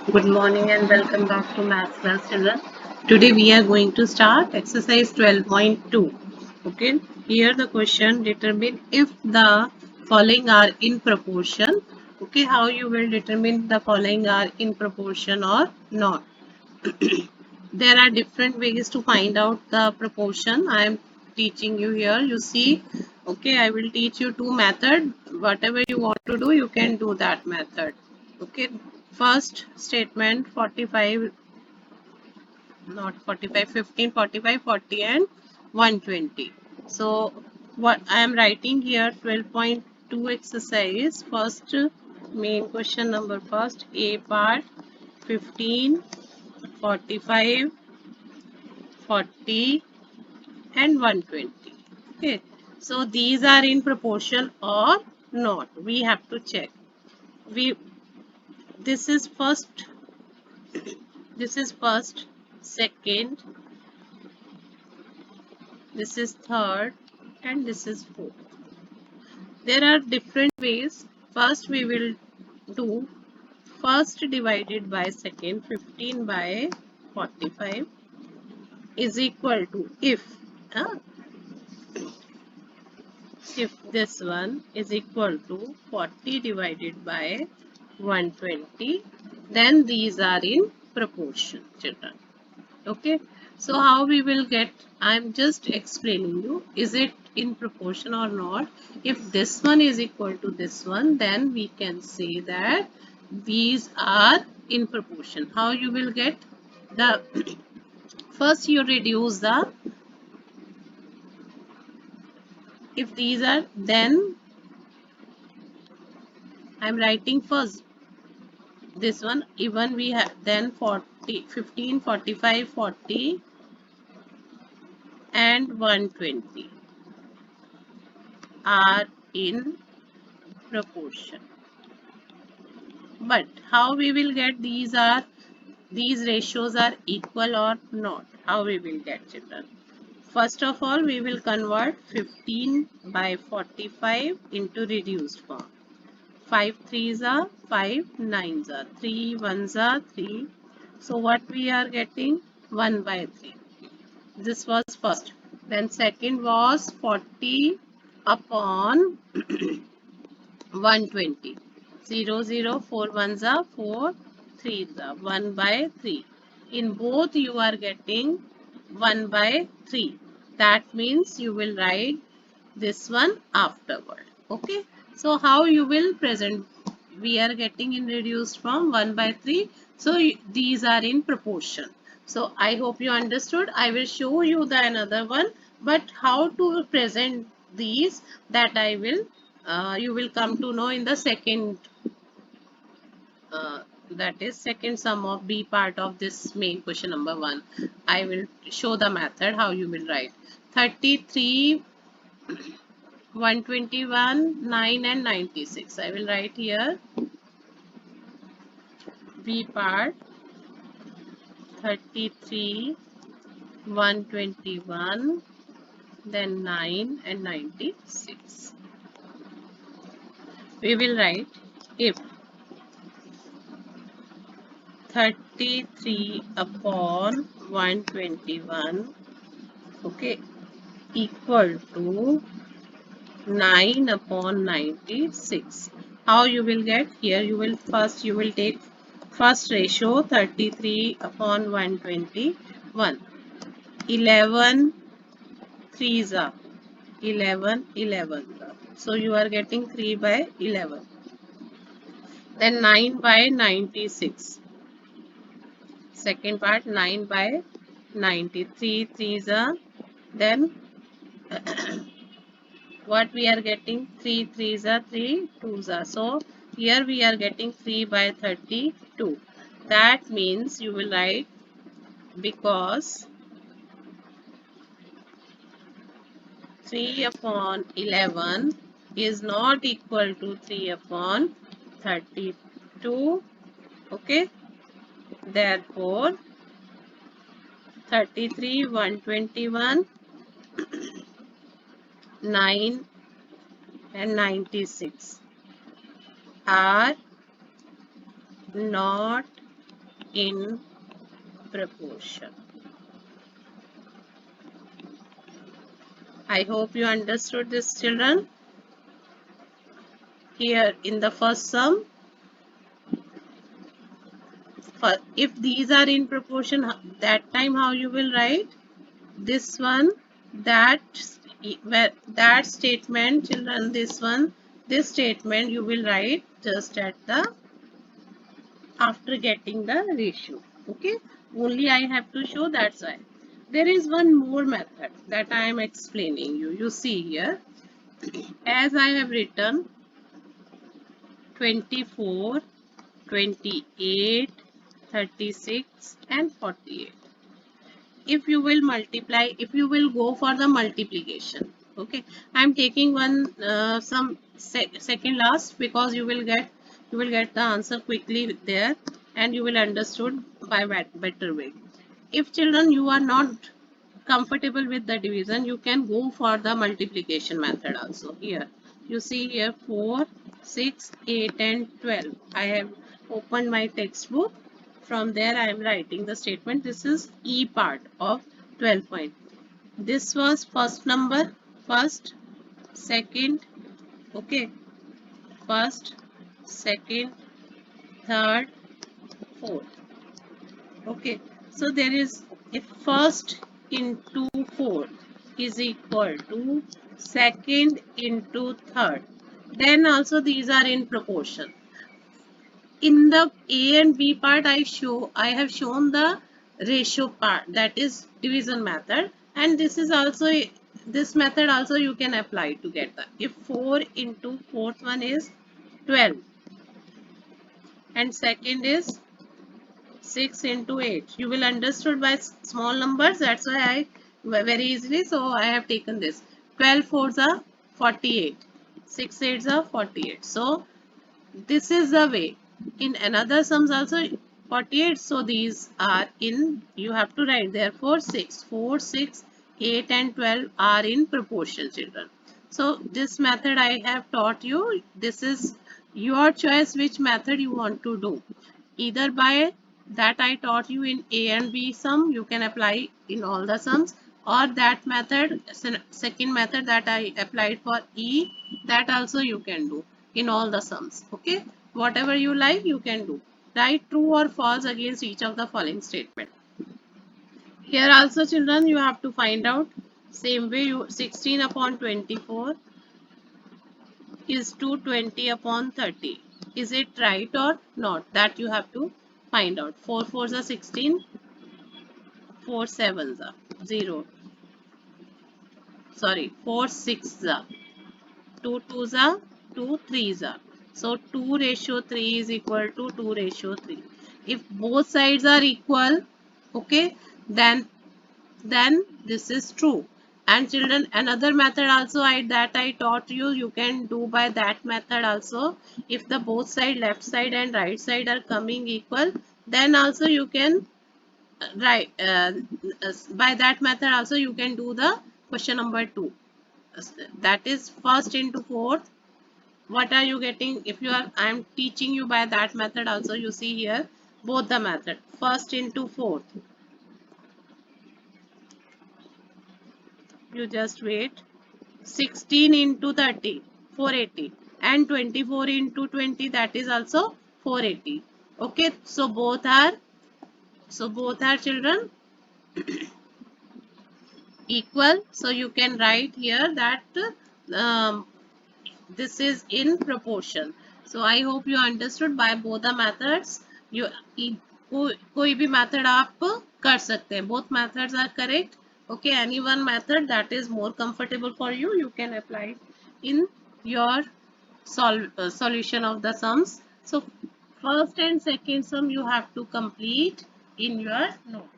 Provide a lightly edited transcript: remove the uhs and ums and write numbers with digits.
Good morning and welcome back to Maths Class Children. Today we are going to start exercise 12.2. Okay, here the question: determine if the following are in proportion. Okay, how you will determine the following are in proportion or not. There are different ways to find out the proportion. I am teaching you here. You see, okay, I will teach you two methods. Whatever you want to do, you can do that method. Okay, first statement 45, not 45, 15, 45, 40 and 120. So what I am writing here 12.2 exercise. First main question number, first A part 15, 45, 40 and 120. Okay, so these are in proportion or not. We have to check. We this is first, second, this is third, and this is fourth. There are different ways. First we will do first divided by second. 15 by 45 is equal to, uh, if this one is equal to 40 divided by 120, then these are in proportion, children. Okay, so how we will get, I'm just explaining you, is it in proportion or not. If this one is equal to this one, then we can say that these are in proportion. How you will get the first you reduce the, if these are, then I'm writing first this one, even we have, then 40, 15, 45, 40 and 120 are in proportion. But how we will get these ratios are equal or not? How we will get, children? First of all, we will convert 15 by 45 into reduced form. 5 threes are 5 nines are 3 ones are 3. So what we are getting? 1 by 3. This was first. Then second was 40 upon 120. 0, 0, 4 ones are 4, 3s are 1 by 3. In both you are getting 1 by 3. That means you will write this one afterward. Okay. So how you will present? We are getting in reduced from 1 by 3. So these are in proportion. So I hope you understood. I will show you the another one. But how to present these, that I will you will come to know in the second, that is second sum of B part of this main question number 1. I will show the method how you will write 33, 121, 9 and 96. I will write here B part 33, 121, then 9 and 96. We will write if 33 upon 121, okay, equal to 9 upon 96. How you will get? Here you will first, you will take first ratio 33 upon 121. 11 threes are 11 11. So you are getting 3 by 11. Then 9 by 96. Second part 9 by 93. Threes are, then what we are getting? 3 threes are 3 twos are. So here we are getting 3 by 32. That means you will write, because 3 upon 11 is not equal to 3 upon 32. Okay. Therefore 33, 121, 9 and 96 are not in proportion. I hope you understood this, children. Here in the first sum, if these are in proportion, that time how you will write this one, that statement, children, this statement you will write just at the after getting the ratio. Okay, only I have to show, that's why. There is one more method that I am explaining you. You see here, as I have written 24, 28, 36 and 48. If you will multiply, if you will go for the multiplication, okay, I am taking one some second last, because you will get the answer quickly there, and you will understood by better way. If children you are not comfortable with the division, you can go for the multiplication method also. Here you see here 4, 6, 8 and 12. I have opened my textbook. From there I am writing the statement. This is E part of 12 point. This was first number, first, second, okay, first, second, third, fourth. Okay, so there is, if first into fourth is equal to second into third, then also these are in proportion. In the A and B part, I have shown the ratio part, that is division method, and this method also you can apply to get that. If 4 into fourth one is 12 and second is 6 into 8, you will understood by small numbers, that's why I very easily, so I have taken this. 12 fours are 48, 6 eights are 48. So this is the way. In another sums also 48, so these are in, you have to write, therefore 4, 6, 8 and 12 are in proportion, children. So this method I have taught you. This is your choice which method you want to do. Either by that I taught you in A and B sum, you can apply in all the sums, or that method, second method that I applied for E, that also you can do in all the sums. Okay, whatever you like you can do. Write true or false against each of the following statement. Here also, children, you have to find out same way. You 16 upon 24 is 220 upon 30. Is it right or not? That you have to find out. 4 fours are 16, 4 sevens are 0. Sorry, 4 sixes are 2 twos are 2 threes are. So 2 ratio 3 is equal to 2 ratio 3. If both sides are equal, okay, then this is true. And children, another method also I taught you, you can do by that method also. If the both side, left side and right side, are coming equal, then also you can write by that method also you can do the question number 2. That is first into fourth. What are you getting? If you are, I am teaching you by that method also. You see here both the method, first into fourth. You just wait. 16 into 30, 480, and 24 into 20, that is also 480. Okay, so both are children equal. So you can write here that um, this is in proportion. So I hope you understood by both the methods. You कोई भी method आप कर सकते हैं. Both methods are correct. Okay, any one method that is more comfortable for you, you can apply in your solution of the sums. So first and second sum you have to complete in your note.